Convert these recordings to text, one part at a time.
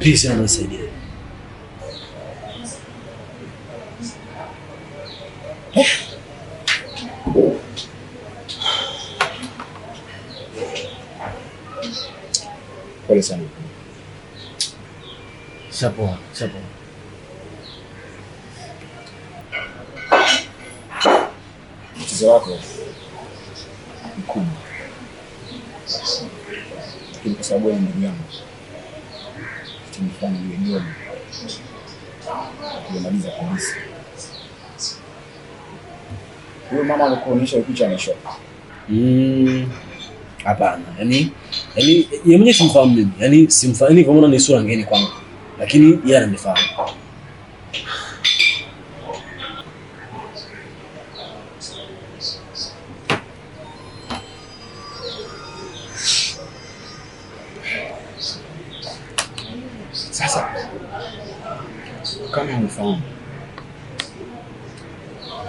Please naomba nisaidie. Pole sana. Sawa. Mchezo wako mkubwa. Lakini kwa sababu ya ndugu yangu tumefanya ile job. Tumemaliza kabisa. Huyo mama alikuonyesha picha na shop. Hapana. Yaani yeye mwenyewe simfahamu mimi. Yaani simfahamu kwa maana ni sura ngeni kwangu. Lakini yeye ananifahamu. Sasa kama unifahamu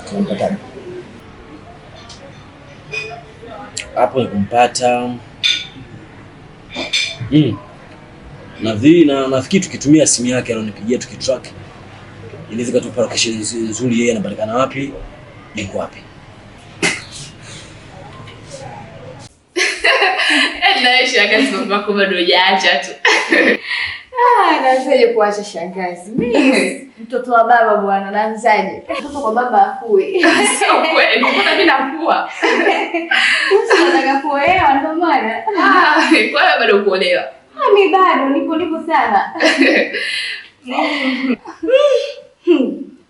tunampata hapo ni kumpata na nafikiri tukitumia simu yake ananipigia tukitrack inaweza kutupa location nzuri yeye anapatikana wapi yuko wapi. Na shangazi mamako bado hajaacha tu. Naanzaje kuacha shangazi? Mimi mtoto wa baba bwana, naanzaje? Mtoto kwa baba akui. Sio kweli, mbona mimi nakuwa? Unataka kuolewa ndo maana? Kwa hiyo bado kuolewa. Mimi bado nipo sana.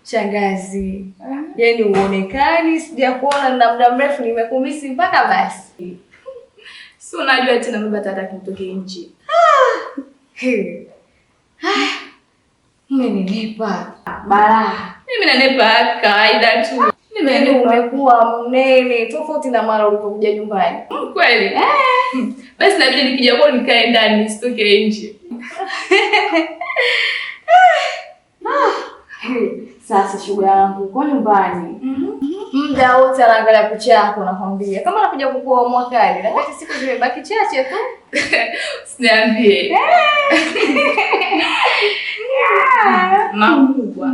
Shangazi. Yaani uonekani, sijakuona na muda mrefu, nimekumisi mpaka basi. Si unajua tena baba tata kutoka nje. Umenipa balaa. Mimi nanepa kawaida tu. Yaani umekuwa mnene tofauti na mara ulipokuja nyumbani. Kweli? Basi inabidi nikija kwao nikae ndani nisitoke nje. Sasa shuga yangu uko nyumbani. Muda wote anaangalia picha yako nakwambia. Kama anakuja kukuoa mwakani, lakini siku zimebaki chache tu. Usiniambie. Makubwa.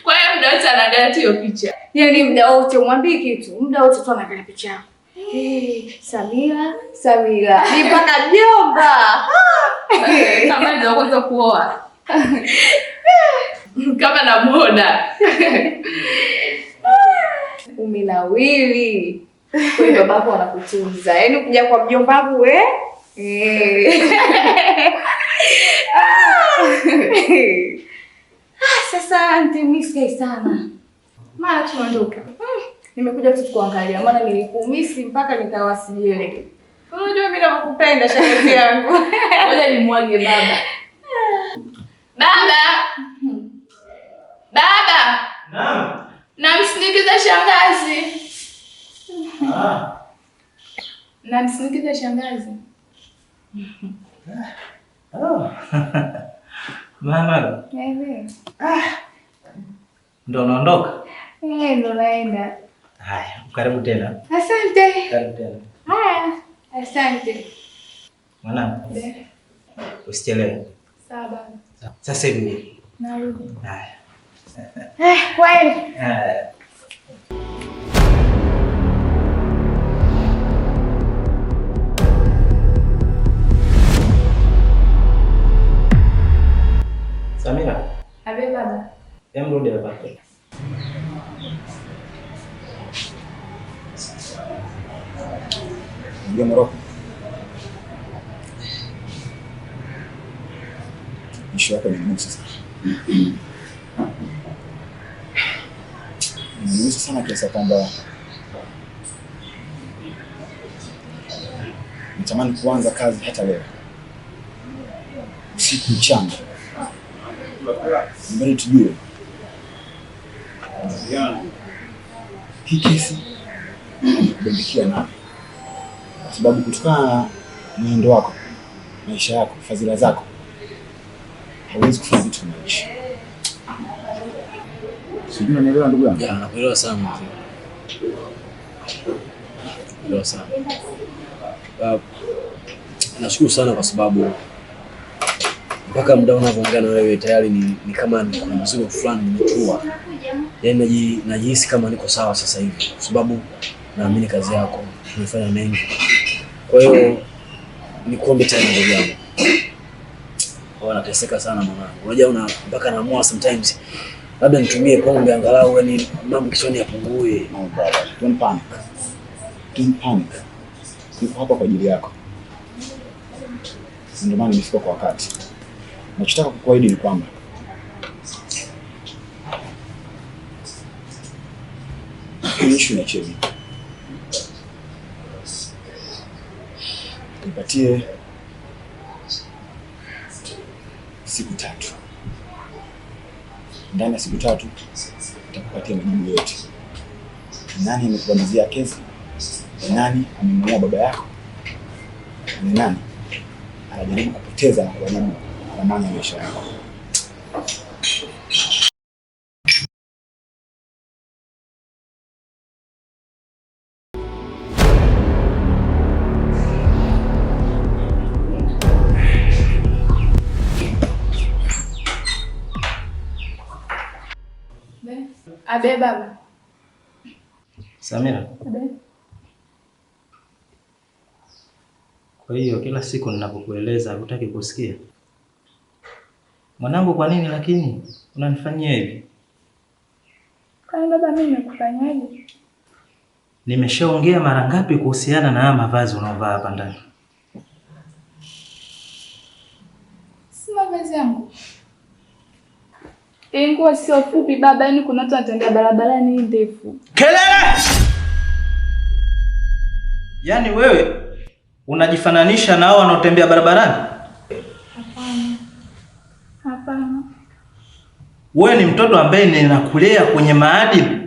Kwa hiyo muda wote anaangalia tu hiyo picha. Yaani muda wote umwambie kitu. Muda wote tu anaangalia picha yako. Samira. Ni mpaka mjomba. Kama ndio kwanza kuoa. Kama namuona. Umenawili. Kwa hiyo babako anakutunza. Yaani ukija kwa mjomba wangu sasa antimisi sana. Mara tunaondoka. Nimekuja tu kuangalia maana nilikumisi mpaka nikawasiliane. Unajua mimi nakupenda shangazi yangu. Ngoja nimwage baba. Baba. Naam. Namsindikiza shangazi. Namsindikiza shangazi. Mama. Ehe. Ndo unaondoka? Ndo naenda. Haya, karibu tena. Asante. Karibu tena. Haya, asante. Mwanangu. Usichelewe. Sawa. Sasa hivi. Narudi. Haya. Kweli. Samira. Abe baba. Rudi hapa. ndio Moroko. Ishu yako ni mgusa sana. Mgusa sana kiasi kwamba natamani kuanza kazi hata leo. Usiku mchana. Mbona tujue. Hii kesi kubendikia nani? Kwa sababu kutokana na mwendo wako, maisha yako, fadhila zako, hauwezi kufanya vitu kama hivi. Sijui unanielewa ndugu yangu? Nakuelewa sana mzee. Nakuelewa sana. Nashukuru sana kwa sababu mpaka muda unavyoongea na wewe tayari ni kama kuna mzigo fulani nimetua. Yaani najihisi kama niko sawa sasa hivi kwa sababu naamini kazi yako, umefanya mengi. Kwa hiyo nikuombe tena ndugu yangu. Nateseka sana mwanangu. Unajua mpaka naamua sometimes labda nitumie pombe angalau yani mambo kichwani yapungue. No brother, don't panic. Don't panic. Niko hapa kwa ajili yako. Ndio maana nimefika kwa wakati. Nachotaka kukuahidi ni kwamba issue na Chemi nipatie siku 3. Ndani ya siku 3 nitakupatia majibu yote. Nani amekubandizia kesi? Nani amemuua baba yako? Ni nani anajaribu kupoteza na kuharibu amani ya maisha yako? Abe baba. Samira. Abe. Kwa hiyo kila siku ninapokueleza hutaki kusikia. Mwanangu, kwa nini lakini unanifanyia hivi? Kwani baba mimi nimekufanyaje? Nimeshaongea mara ngapi kuhusiana na haya mavazi unaovaa hapa ndani? Si mavazi yangu. Nguo sio fupi baba, yani kuna watu wanatembea barabarani ndefu. Kelele! Yaani wewe unajifananisha na hao wanaotembea barabarani? Hapana. Hapana. Wewe ni mtoto ambaye ninakulea kwenye maadili.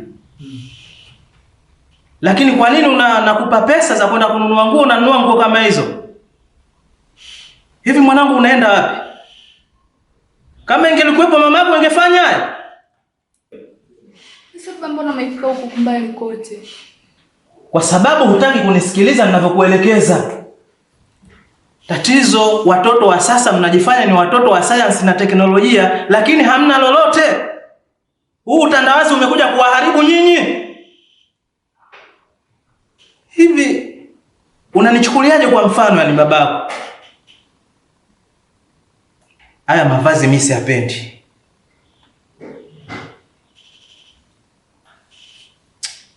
Lakini kwa nini nakupa pesa za kwenda kununua nguo, unanunua nguo kama hizo? Hivi mwanangu unaenda wapi? Kama ingelikuwepo mama yako ingefanya haya? Sasa mbona umefika huko kumbali kote? Kwa sababu hutaki kunisikiliza ninavyokuelekeza. Tatizo watoto wa sasa mnajifanya ni watoto wa science na teknolojia, lakini hamna lolote. Huu utandawazi umekuja kuwaharibu nyinyi. Hivi unanichukuliaje kwa mfano yani babako? Haya mavazi mimi siyapendi.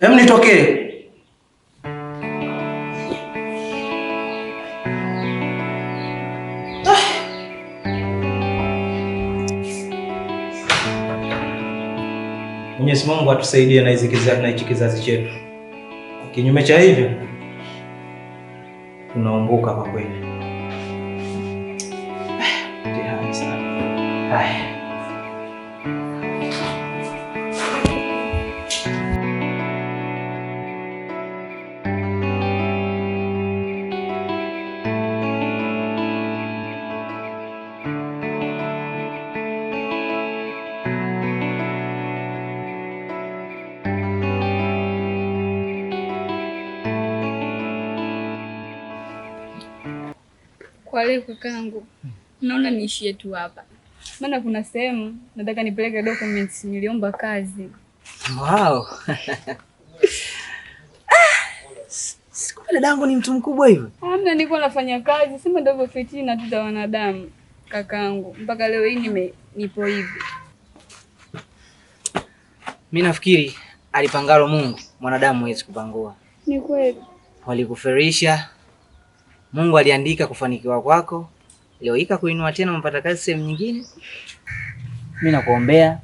Hem, nitokee. Mwenyezi Mungu atusaidie na hichi kizazi chetu. Kinyume cha hivyo tunaumbuka kwa kweli. Mtihani sana. Haya. Kwa leo kakangu, naona niishie tu hapa. Maana kuna sehemu nataka nipeleke documents, niliomba kazi. Wow. Siku dadangu ni mtu mkubwa hivyo. Hamna, nilikuwa nafanya kazi, sema ndio fitina tu za wanadamu kakangu. Mpaka leo hii nipo hivi. Mimi nafikiri alipangalo Mungu, mwanadamu hawezi kupangua. Ni kweli. Walikuferisha. Mungu aliandika kufanikiwa kwako. Leo hika kuinua tena mpata kazi sehemu nyingine. Mimi nakuombea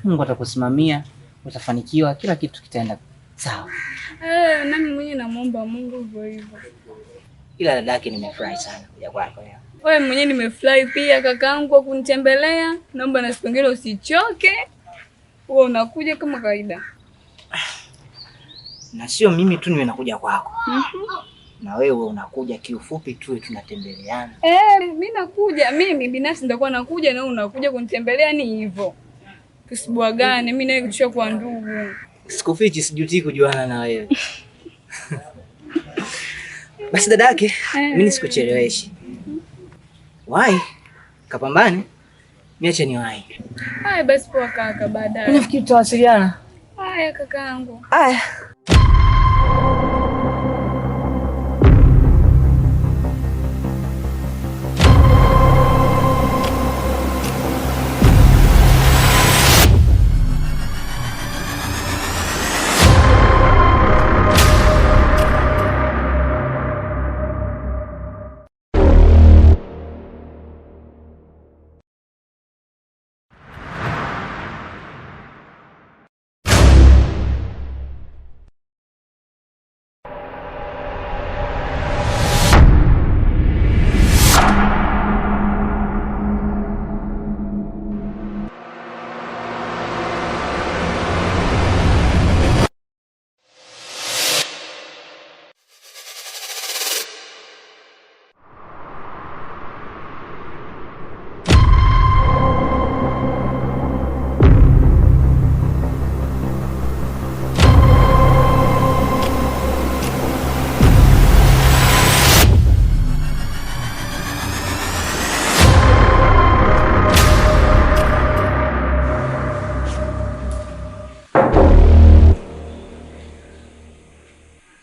Mungu atakusimamia, utafanikiwa, kila kitu kitaenda sawa. Nami mwenyewe namuomba Mungu hivyo hivyo. Ila dadake nimefurahi sana kuja kwako leo. Wewe mwenyewe nimefurahi pia kakangu kwa kunitembelea. Naomba na siku nyingine usichoke. Wewe unakuja kama kawaida. Na sio mimi tu niwe nakuja kwako. Na wewe unakuja, kiufupi tu tunatembeleana. Mimi nakuja, mimi binafsi nitakuwa nakuja na wewe unakuja kunitembelea, ni hivyo. Tusibwagane, mimi nawe tushakuwa ndugu. Sikufichi, sijutii kujuana na wewe. Basi dadake, mimi nisikucheleweshi. Why? Kapambane. Niache niwahi. Haya basi poa kaka, baadaye. Nafikiri tutawasiliana. Haya kakaangu. Haya.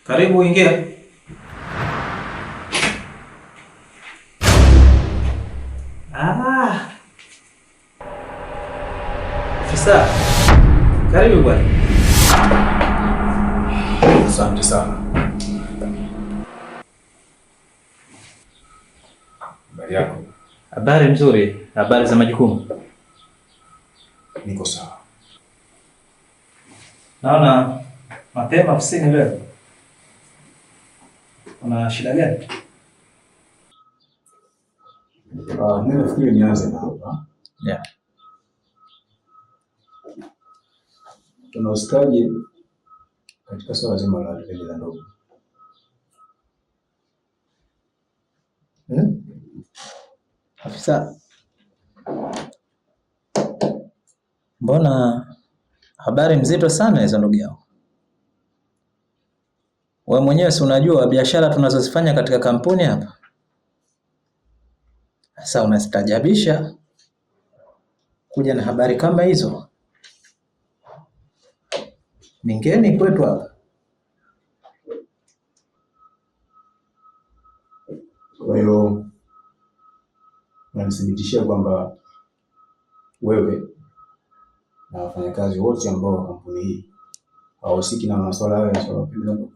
Karibu ingia. Afisa. Karibu bwana. Asante sana. Habari yako? Habari nzuri. Habari za majukumu? Niko sawa. Naona mapema ofisini leo. Una shida gani? Mimi nafikiri nianze na hapa. Yeah. Tunahusikaje katika swala zima la deni la ndogo? Afisa. Mbona habari mzito sana hizo ndugu yangu? Wewe mwenyewe si unajua biashara tunazozifanya katika kampuni hapa? Sasa unastajabisha kuja na habari kama hizo. Ningeni kwetu hapa. Kwa hiyo unanithibitishia kwamba wewe na wafanyakazi wote ambao wa kampuni hii hawahusiki na masuala hayo ya swala la deni la ndogo?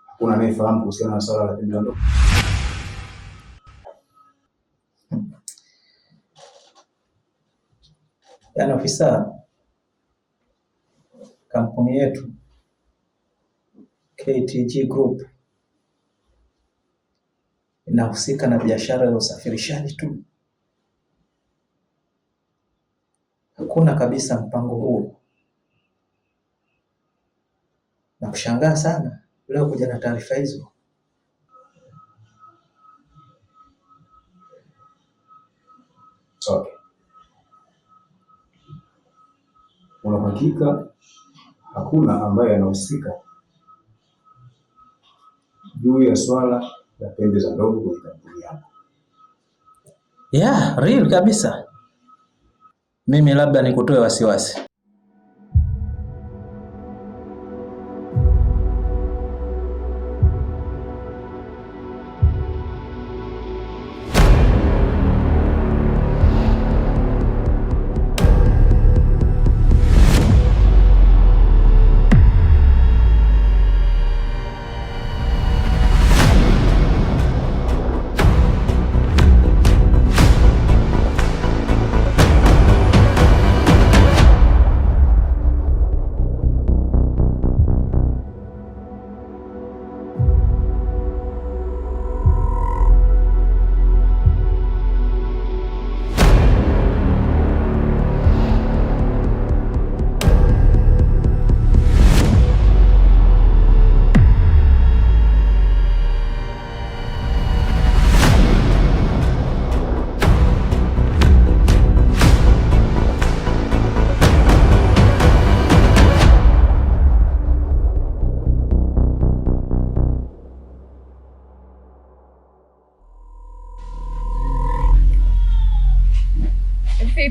Hakuna anayefahamu kuhusiana na swala la deni la ndogo? Yaani ofisa, kampuni yetu KTG Group inahusika na biashara ya usafirishaji tu. Hakuna kabisa mpango huo. Na kushangaa sana leo kuja na taarifa hizo. Okay. Una hakika hakuna ambaye anahusika juu ya swala la pembe za ndogo kwenye kampuni yako? Yeah, real kabisa. Mimi labda nikutoe wasiwasi.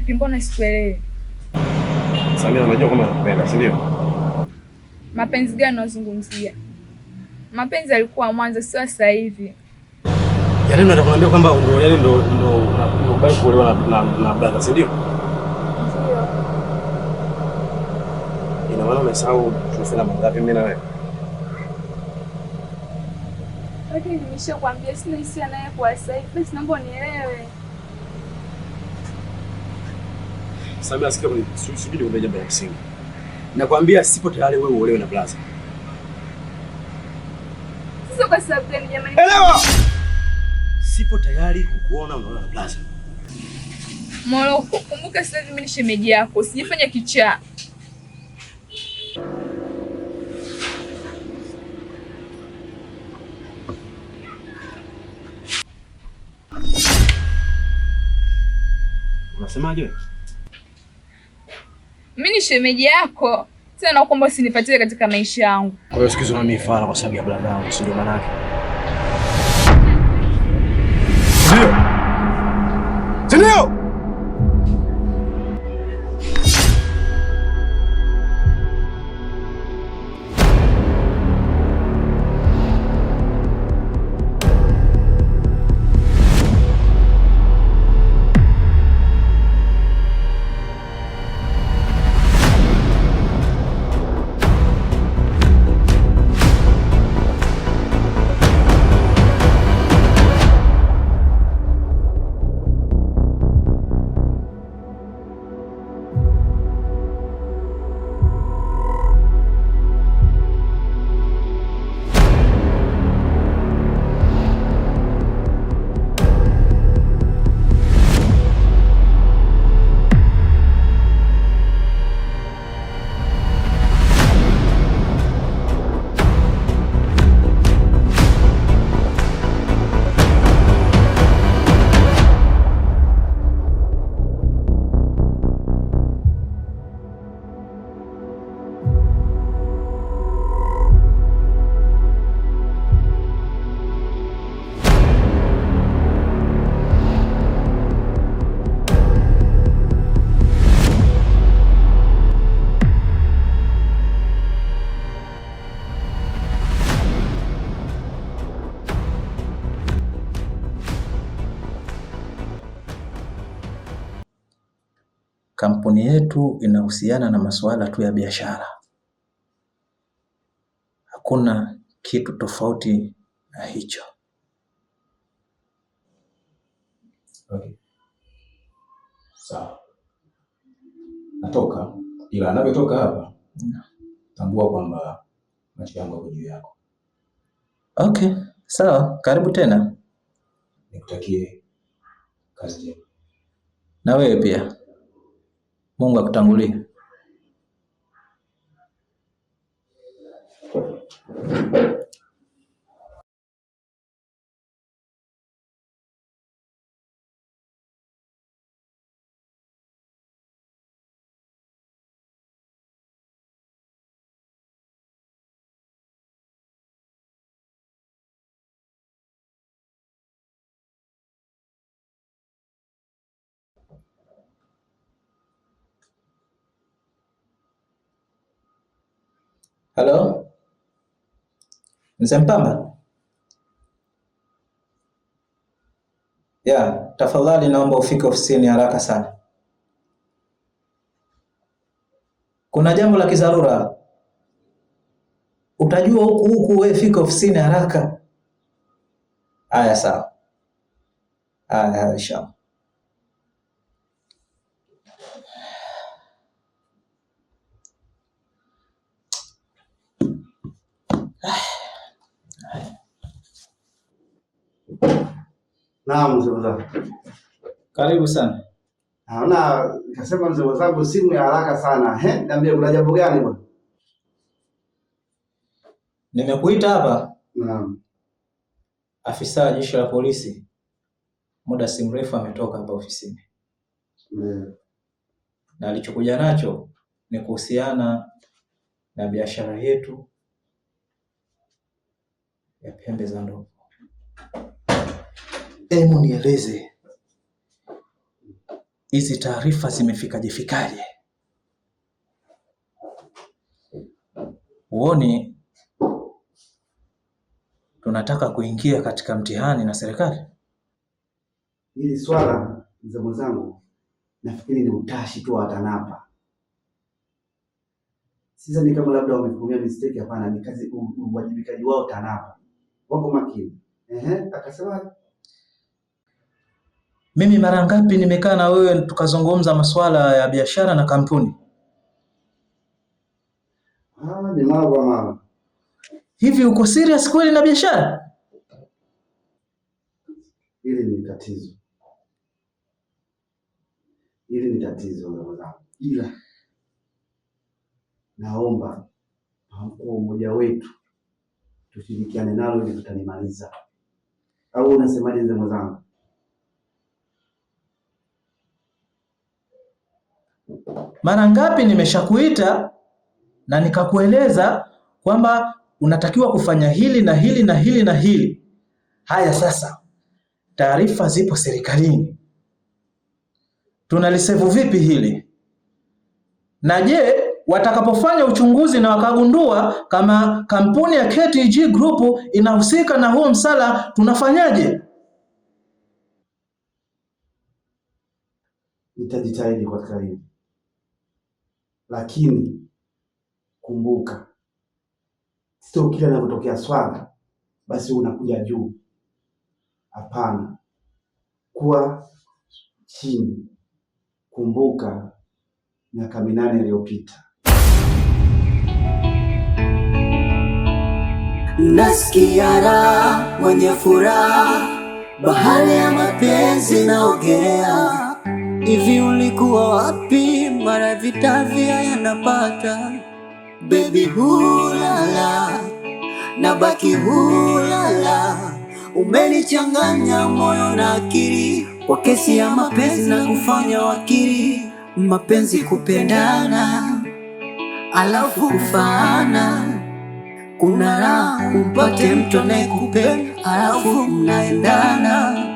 vipi? Mbona sikuelewi? Samia unajua kama nakupenda, si ndio? Mapenzi gani unazungumzia? Mapenzi yalikuwa mwanzo, sio sasa hivi. Yaani unataka kuniambia kwamba ndo unakubali kuolewa na brother, si ndio? Ndio. Ina maana umesahau tunafanya mangapi mimi na wewe? Lakini nimeshakwambia sina hisia naye kwa sasa hivi. Basi naomba unielewe. Samia, sikia subiri nikwambie jambo la msingi. Nakwambia sipo tayari wewe uolewe na brother. Sio kwa sababu gani jamani? Elewa! Sipo tayari kukuona unaolewa na brother. Moroko, kumbuka sasa hivi mimi ni shemeji yako, sijifanya kichaa. Unasemaje? Mimi ni shemeji yako. Tena naomba usinipatie katika maisha yangu. Kwa hiyo sikizo na mimi fara kwa sababu ya brother wangu, si ndio maana yake? Ndio. Kampuni yetu inahusiana na masuala tu ya biashara. Hakuna kitu tofauti na hicho. Okay. Sawa. Natoka, ila anavyotoka hapa, tambua kwamba macho yangu yako juu yako. Okay, sawa. Karibu tena. Nikutakie kazi njema. Na wewe pia. Mungu akutangulie. Halo? Mzee Mpamba? Ya, tafadhali naomba ufike ofisini haraka sana. Kuna jambo la kidharura. Utajua huku wewe, fika ofisini haraka. Haya sawa. Haya inshallah. Naam mzee wangu. Karibu sana. Naona nikasema mzee wangu simu ya haraka sana. Niambie kuna jambo gani bwana? Nimekuita hapa. Naam. Afisa wa jeshi la polisi muda si mrefu ametoka hapa ofisini. Na alichokuja nacho ni kuhusiana na biashara yetu ya pembe za ndovu. Hebu nieleze hizi taarifa zimefikaje? Uone tunataka kuingia katika mtihani na serikali. Hili swala mzee mwenzangu, nafikiri ni utashi tu wa TANAPA. Sasa ni kama labda wamekumia mistake. Hapana, ni kazi, uwajibikaji wao TANAPA. Wako makini. Akasema mimi mara ngapi nimekaa na wewe tukazungumza masuala ya biashara na kampuni? Ni mara kwa mara. Hivi uko serious kweli na biashara? Hili ni tatizo. Mwanangu. Ila naomba kwa mmoja wetu tushirikiane nalo ili tutanimaliza. Au unasemaje mzee mwenzangu? Mara ngapi nimeshakuita na nikakueleza kwamba unatakiwa kufanya hili na hili na hili na hili. Haya sasa, taarifa zipo serikalini. Tunalisevu vipi hili? Na je, watakapofanya uchunguzi na wakagundua kama kampuni ya KTG Group inahusika na huo msala, tunafanyaje? Nitajitahidi katika hili. Lakini kumbuka, sio kila linapotokea swala basi unakuja juu. Hapana, kuwa chini. Kumbuka miaka 8 iliyopita. Nasikia raha, mwenye furaha, bahari ya mapenzi naogelea. Hivi ulikuwa wapi mara vita vya yanapata? Baby hulala, nabaki hulala. Umenichanganya moyo na akili kwa kesi ya mapenzi na kufanya wakili. Mapenzi kupendana alafu kufaana. Kuna raha umpate mtu anayekupenda alafu mnaendana.